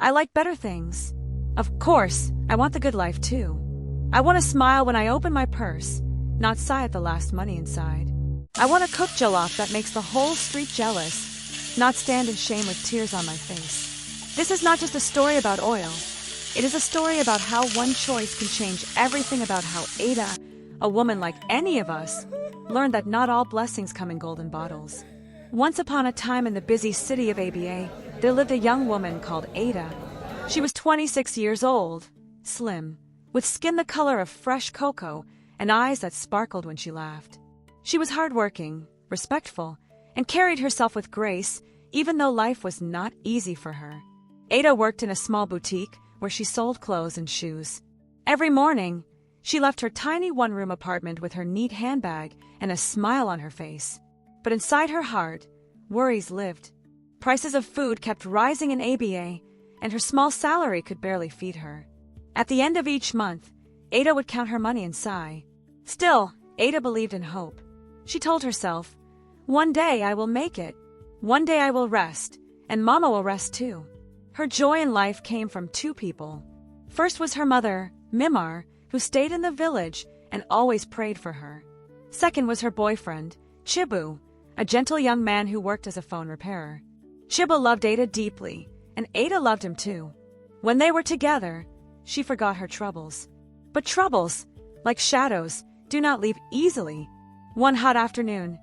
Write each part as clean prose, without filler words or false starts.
I like better things. Of course, I want the good life too. I want to smile when I open my purse, not sigh at the last money inside. I want to cook jollof that makes the whole street jealous, not stand in shame with tears on my face. This is not just a story about oil. It is a story about how one choice can change everything, about how Ada, a woman like any of us, learned that not all blessings come in golden bottles. Once upon a time in the busy city of Aba, there lived a young woman called Ada. She was 26 years old, slim, with skin the color of fresh cocoa and eyes that sparkled when she laughed. She was hardworking, respectful, and carried herself with grace, even though life was not easy for her. Ada worked in a small boutique where she sold clothes and shoes. Every morning, she left her tiny one-room apartment with her neat handbag and a smile on her face. But inside her heart, worries lived. Prices of food kept rising in ABA, and her small salary could barely feed her. At the end of each month, Ada would count her money and sigh. Still, Ada believed in hope. She told herself, "One day I will make it. One day I will rest, and Mama will rest too." Her joy in life came from two people. First was her mother, Mimar, who stayed in the village and always prayed for her. Second was her boyfriend, Chibu, a gentle young man who worked as a phone repairer. Chibu loved Ada deeply, and Ada loved him too. When they were together, she forgot her troubles. But troubles, like shadows, do not leave easily. One hot afternoon,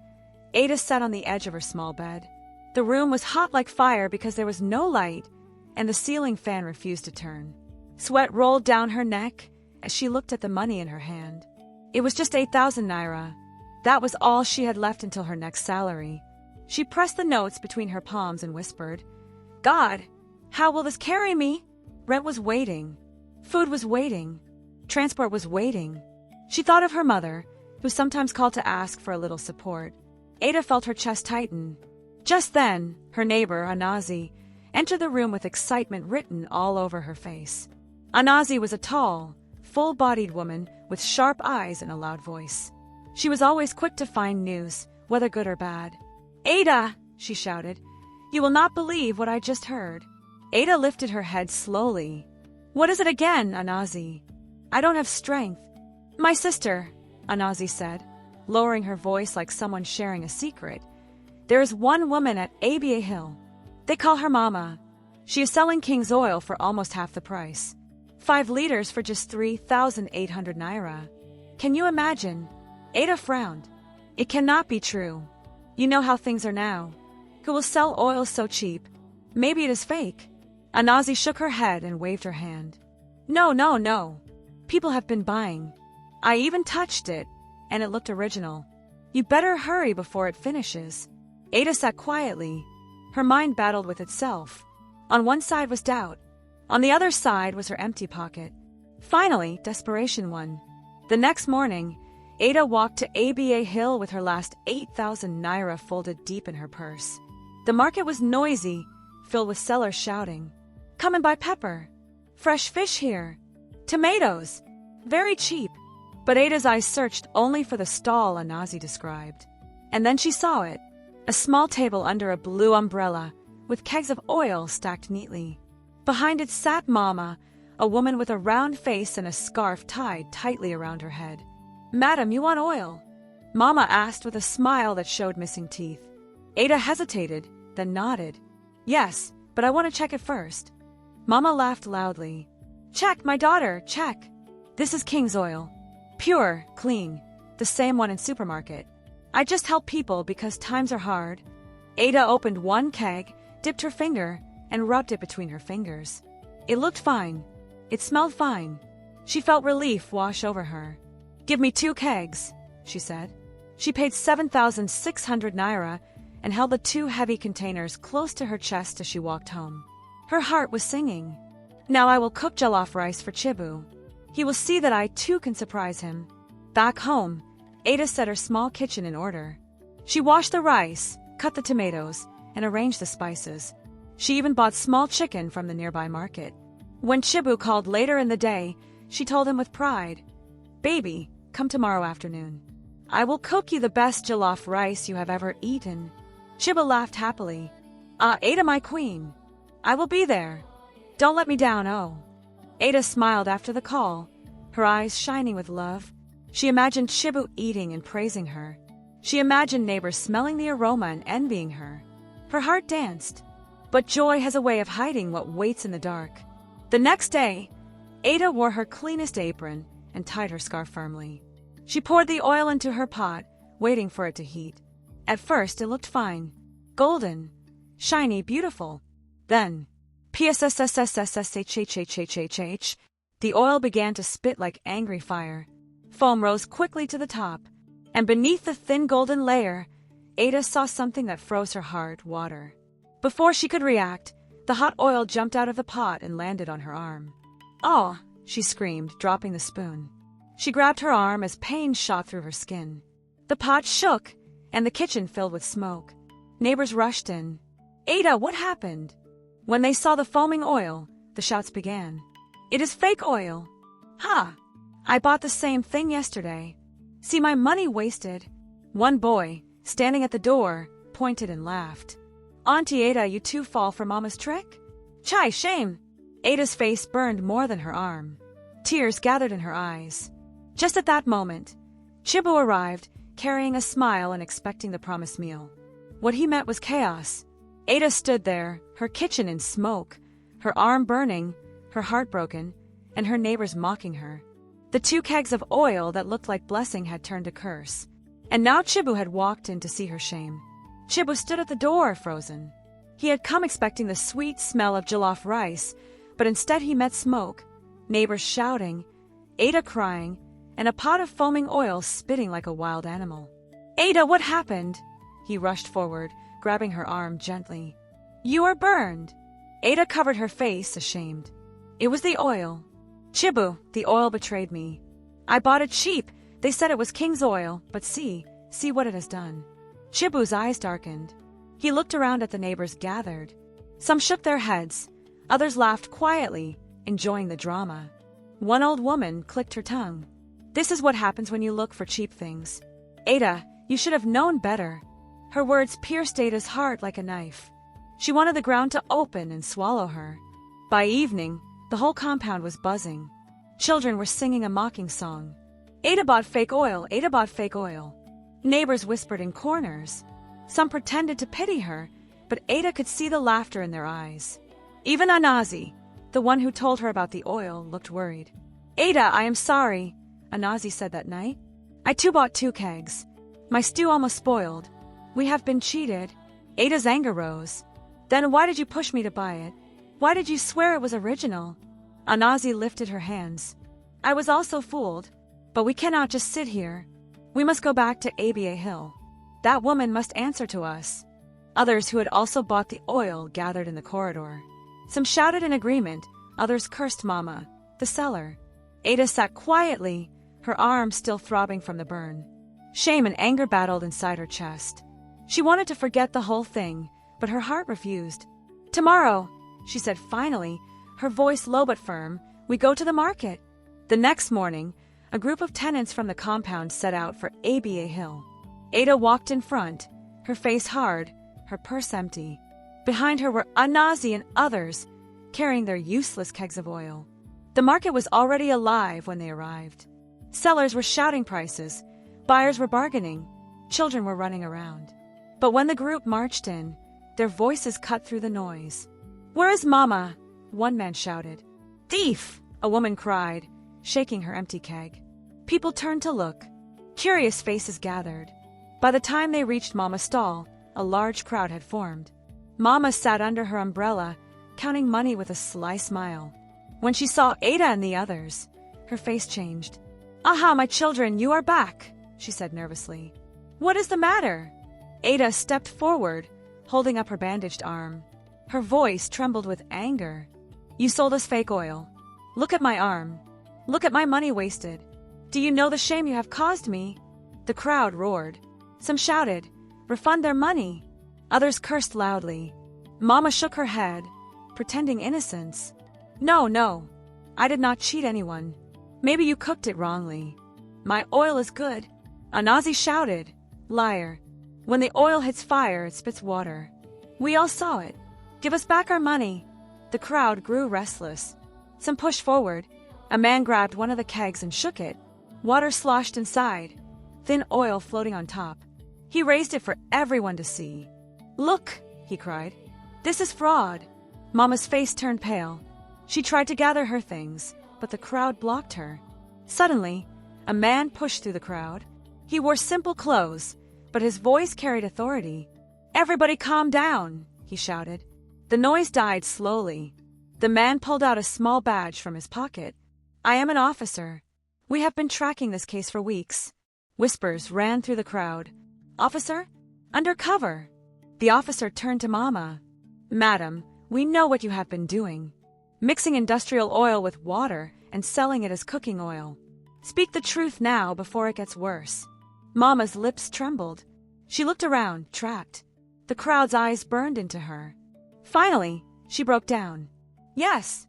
Ada sat on the edge of her small bed. The room was hot like fire because there was no light, and the ceiling fan refused to turn. Sweat rolled down her neck as she looked at the money in her hand. It was just 8,000 naira. That was all she had left until her next salary. She pressed the notes between her palms and whispered, "God, how will this carry me?" Rent was waiting. Food was waiting. Transport was waiting. She thought of her mother, who sometimes called to ask for a little support. Ada felt her chest tighten. Just then, her neighbor, Anazi, entered the room with excitement written all over her face. Anazi was a tall, full-bodied woman with sharp eyes and a loud voice. She was always quick to find news, whether good or bad. "Ada!" she shouted. "You will not believe what I just heard." Ada lifted her head slowly. "What is it again, Anazi?" "I don't have strength." "My sister," Anazi said, lowering her voice like someone sharing a secret. "There is one woman at Aba Hill. They call her Mama. She is selling King's oil for almost half the price. 5 liters for just 3,800 naira. Can you imagine?" Ada frowned. "It cannot be true. You know how things are now. Who will sell oil so cheap? Maybe it is fake." Anazi shook her head and waved her hand. No. People have been buying. I even touched it, and it looked original. You better hurry before it finishes." Ada sat quietly. Her mind battled with itself. On one side was doubt. On the other side was her empty pocket. Finally, desperation won. The next morning, Ada walked to Aba Hill with her last 8,000 naira folded deep in her purse. The market was noisy, filled with sellers shouting, "Come and buy pepper. Fresh fish here. Tomatoes. Very cheap." But Ada's eyes searched only for the stall Anazi described. And then she saw it. A small table under a blue umbrella, with kegs of oil stacked neatly. Behind it sat Mama, a woman with a round face and a scarf tied tightly around her head. "Madam, you want oil?" Mama asked with a smile that showed missing teeth. Ada hesitated, then nodded. "Yes, but I want to check it first." Mama laughed loudly. "Check, my daughter, check. This is King's oil. Pure, clean, the same one in supermarket. I just help people because times are hard." Ada opened one keg, dipped her finger, and rubbed it between her fingers. It looked fine. It smelled fine. She felt relief wash over her. "Give me 2 kegs, she said. She paid 7,600 naira and held the 2 heavy containers close to her chest as she walked home. Her heart was singing. "Now I will cook jollof rice for Chibu. He will see that I too can surprise him." Back home, Ada set her small kitchen in order. She washed the rice, cut the tomatoes, and arranged the spices. She even bought small chicken from the nearby market. When Chibu called later in the day, she told him with pride, "Baby, come tomorrow afternoon. I will cook you the best jollof rice you have ever eaten." Chibu laughed happily. "Ah, Ada, my queen. I will be there." Don't let me down, oh. Ada smiled after the call, her eyes shining with love. She imagined Chibu eating and praising her. She imagined neighbors smelling the aroma and envying her. Her heart danced. But joy has a way of hiding what waits in the dark. The next day, Ada wore her cleanest apron and tied her scarf firmly. She poured the oil into her pot, waiting for it to heat. At first, it looked fine. Golden, shiny, beautiful. Then, psssssshhhhh, the oil began to spit like angry fire. Foam rose quickly to the top, and beneath the thin golden layer, Ada saw something that froze her heart, water. Before she could react, the hot oil jumped out of the pot and landed on her arm. "Oh!" she screamed, dropping the spoon. She grabbed her arm as pain shot through her skin. The pot shook, and the kitchen filled with smoke. Neighbors rushed in. "Ada, what happened?" When they saw the foaming oil, the shouts began. "It is fake oil!" "Ha! I bought the same thing yesterday. See my money wasted." One boy, standing at the door, pointed and laughed. "Auntie Ada, you too fall for Mama's trick?" "Chai, shame!" Ada's face burned more than her arm. Tears gathered in her eyes. Just at that moment, Chibu arrived, carrying a smile and expecting the promised meal. What he met was chaos. Ada stood there, her kitchen in smoke, her arm burning, her heart broken, and her neighbors mocking her. The 2 kegs of oil that looked like blessing had turned to curse. And now Chibu had walked in to see her shame. Chibu stood at the door, frozen. He had come expecting the sweet smell of jollof rice, but instead he met smoke, neighbors shouting, Ada crying, and a pot of foaming oil spitting like a wild animal. "Ada, what happened?" He rushed forward, grabbing her arm gently. "You are burned." Ada covered her face, ashamed. "It was the oil." "Chibu, the oil betrayed me. I bought it cheap. They said it was king's oil, but see what it has done." Chibu's eyes darkened. He looked around at the neighbors gathered. Some shook their heads. Others laughed quietly, enjoying the drama. One old woman clicked her tongue. "This is what happens when you look for cheap things. Ada, you should have known better." Her words pierced Ada's heart like a knife. She wanted the ground to open and swallow her. By evening, the whole compound was buzzing. Children were singing a mocking song. "Ada bought fake oil, Ada bought fake oil." Neighbors whispered in corners. Some pretended to pity her, but Ada could see the laughter in their eyes. Even Anazi, the one who told her about the oil, looked worried. "Ada, I am sorry," Anazi said that night. "I too bought 2 kegs. My stew almost spoiled. We have been cheated." Ada's anger rose. "Then why did you push me to buy it? Why did you swear it was original?" Anazi lifted her hands. "I was also fooled, but we cannot just sit here. We must go back to Aba Hill. That woman must answer to us." Others who had also bought the oil gathered in the corridor. Some shouted in agreement, others cursed Mama, the seller. Ada sat quietly, her arm still throbbing from the burn. Shame and anger battled inside her chest. She wanted to forget the whole thing, but her heart refused. "Tomorrow," she said finally, her voice low but firm, "we go to the market." The next morning, a group of tenants from the compound set out for Aba Hill. Ada walked in front, her face hard, her purse empty. Behind her were Anazi and others, carrying their useless kegs of oil. The market was already alive when they arrived. Sellers were shouting prices, buyers were bargaining, children were running around. But when the group marched in, their voices cut through the noise. "Where is Mama?" one man shouted. "Thief!" a woman cried, shaking her empty keg. People turned to look. Curious faces gathered. By the time they reached Mama's stall, a large crowd had formed. Mama sat under her umbrella, counting money with a sly smile. When she saw Ada and the others, her face changed. "Aha, my children, you are back," she said nervously. "What is the matter?" Ada stepped forward, holding up her bandaged arm. Her voice trembled with anger. "You sold us fake oil. Look at my arm. Look at my money wasted. Do you know the shame you have caused me?" The crowd roared. Some shouted, "Refund their money." Others cursed loudly. Mama shook her head, pretending innocence. No, I did not cheat anyone. Maybe you cooked it wrongly." "My oil is good," Anazi shouted. "Liar. When the oil hits fire, it spits water. We all saw it. Give us back our money." The crowd grew restless. Some pushed forward. A man grabbed one of the kegs and shook it. Water sloshed inside, thin oil floating on top. He raised it for everyone to see. "Look," he cried. "This is fraud." Mama's face turned pale. She tried to gather her things, but the crowd blocked her. Suddenly, a man pushed through the crowd. He wore simple clothes, but his voice carried authority. "Everybody calm down," he shouted. The noise died slowly. The man pulled out a small badge from his pocket. "I am an officer. We have been tracking this case for weeks." Whispers ran through the crowd. "Officer? Undercover." The officer turned to Mama. "Madam, we know what you have been doing. Mixing industrial oil with water and selling it as cooking oil. Speak the truth now before it gets worse." Mama's lips trembled. She looked around, trapped. The crowd's eyes burned into her. Finally, she broke down. Yes,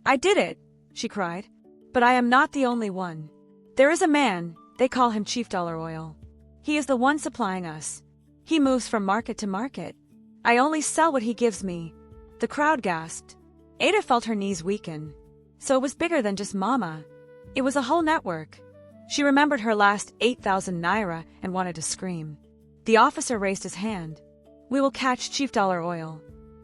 I did it," she cried. "But I am not the only one. There is a man, they call him Chief Dollar Oil. He is the one supplying us. He moves from market to market. I only sell what he gives me." The crowd gasped. Ada felt her knees weaken. So it was bigger than just Mama. It was a whole network. She remembered her last 8,000 naira and wanted to scream. The officer raised his hand. "We will catch Chief Dollar Oil.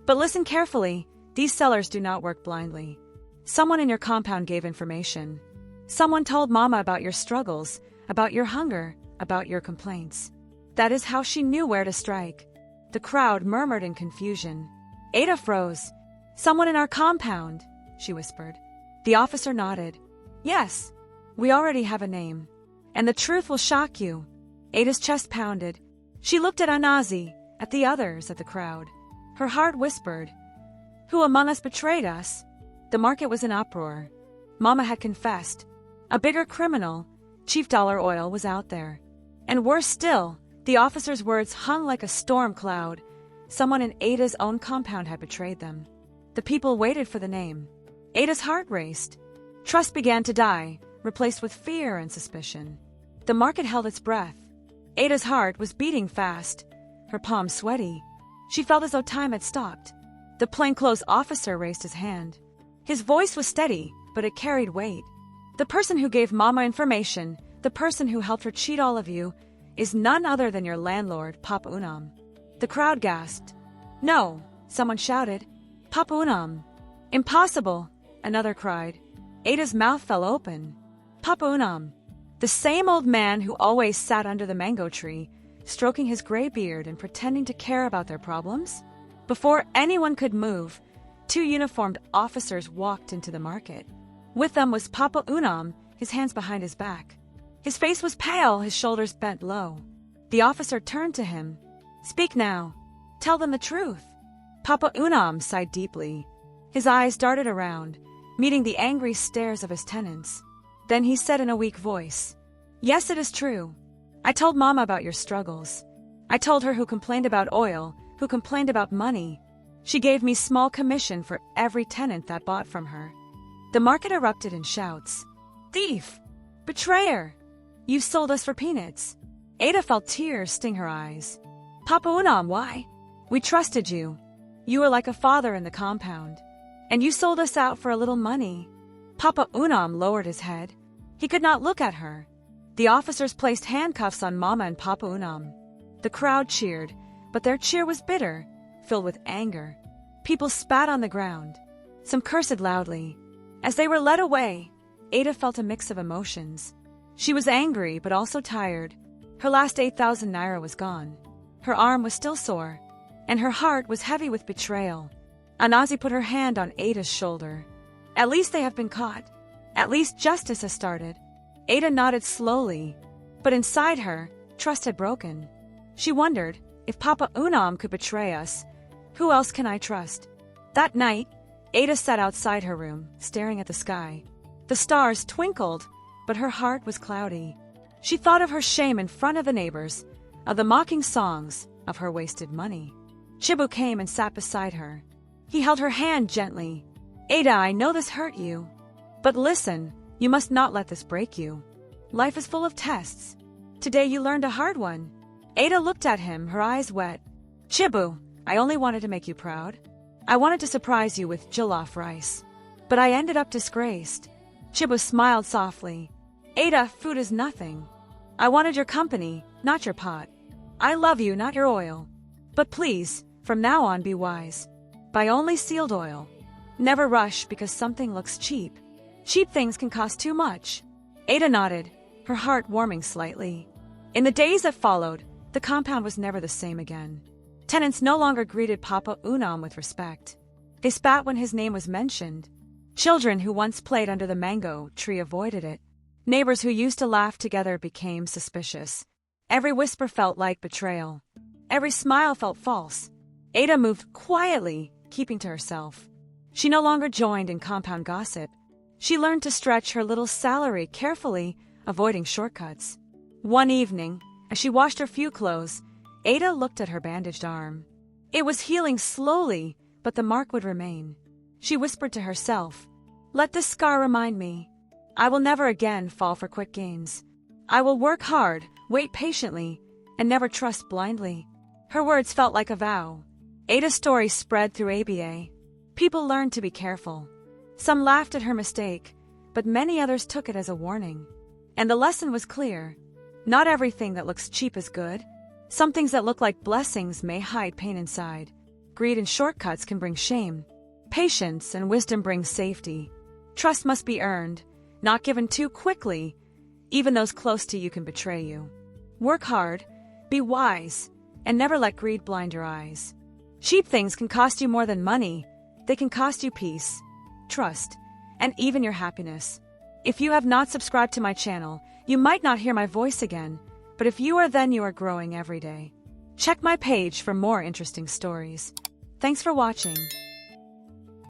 But listen carefully, these sellers do not work blindly. Someone in your compound gave information. Someone told Mama about your struggles, about your hunger, about your complaints. That is how she knew where to strike." The crowd murmured in confusion. Ada froze. "Someone in our compound," she whispered. The officer nodded. "Yes, we already have a name. And the truth will shock you." Ada's chest pounded. She looked at Anazi, at the others, at the crowd. Her heart whispered, "Who among us betrayed us?" The market was in uproar. Mama had confessed. A bigger criminal, Chief Dollar Oil, was out there. And worse still, the officer's words hung like a storm cloud. Someone in Ada's own compound had betrayed them. The people waited for the name. Ada's heart raced. Trust began to die, replaced with fear and suspicion. The market held its breath. Ada's heart was beating fast, her palms sweaty. She felt as though time had stopped. The plainclothes officer raised his hand. His voice was steady, but it carried weight. "The person who gave Mama information, the person who helped her cheat all of you, is none other than your landlord, Papa Unam." The crowd gasped. "No," someone shouted. "Papa Unam." "Impossible," another cried. Ada's mouth fell open. Papa Unam, the same old man who always sat under the mango tree, stroking his gray beard and pretending to care about their problems? Before anyone could move, 2 uniformed officers walked into the market. With them was Papa Unam, his hands behind his back. His face was pale, his shoulders bent low. The officer turned to him. "Speak now. Tell them the truth." Papa Unam sighed deeply. His eyes darted around, meeting the angry stares of his tenants. Then he said in a weak voice, "Yes, it is true. I told Mama about your struggles. I told her who complained about oil, who complained about money. She gave me small commission for every tenant that bought from her." The market erupted in shouts. "Thief! Betrayer! You sold us for peanuts." Ada felt tears sting her eyes. "Papa Unam, why? We trusted you. You were like a father in the compound. And you sold us out for a little money." Papa Unam lowered his head. He could not look at her. The officers placed handcuffs on Mama and Papa Unam. The crowd cheered, but their cheer was bitter, filled with anger. People spat on the ground. Some cursed loudly. As they were led away, Ada felt a mix of emotions. She was angry, but also tired. Her last 8,000 naira was gone. Her arm was still sore, and her heart was heavy with betrayal. Anazi put her hand on Ada's shoulder. "At least they have been caught. At least justice has started." Ada nodded slowly, but inside her, trust had broken. She wondered, if Papa Unam could betray us, who else can I trust? That night, Ada sat outside her room, staring at the sky. The stars twinkled, but her heart was cloudy. She thought of her shame in front of the neighbors, of the mocking songs, of her wasted money. Chibu came and sat beside her. He held her hand gently. "Ada, I know this hurt you. But listen, you must not let this break you. Life is full of tests. Today you learned a hard one." Ada looked at him, her eyes wet. "Chibu, I only wanted to make you proud. I wanted to surprise you with jollof rice, but I ended up disgraced. Chibo smiled softly. Ada, food is nothing. I wanted your company, not your pot. I love you, not your oil. But please, from now on be wise. Buy only sealed oil. Never rush because something looks cheap. Cheap things can cost too much. Ada nodded, her heart warming slightly. In the days that followed, the compound was never the same again. Tenants no longer greeted Papa Unam with respect. They spat when his name was mentioned. Children who once played under the mango tree avoided it. Neighbors who used to laugh together became suspicious. Every whisper felt like betrayal. Every smile felt false. Ada moved quietly, keeping to herself. She no longer joined in compound gossip. She learned to stretch her little salary carefully, avoiding shortcuts. One evening, as she washed her few clothes, Ada looked at her bandaged arm. It was healing slowly, but the mark would remain. She whispered to herself, "Let this scar remind me. I will never again fall for quick gains. I will work hard, wait patiently, and never trust blindly." Her words felt like a vow. Ada's story spread through ABA. People learned to be careful. Some laughed at her mistake, but many others took it as a warning. And the lesson was clear. Not everything that looks cheap is good. Some things that look like blessings may hide pain inside. Greed and shortcuts can bring shame. Patience and wisdom bring safety. Trust must be earned, not given too quickly. Even those close to you can betray you. Work hard, be wise, and never let greed blind your eyes. Cheap things can cost you more than money. They can cost you peace, trust, and even your happiness. If you have not subscribed to my channel, you might not hear my voice again, but if you are, then you are growing every day. Check my page for more interesting stories. Thanks for watching.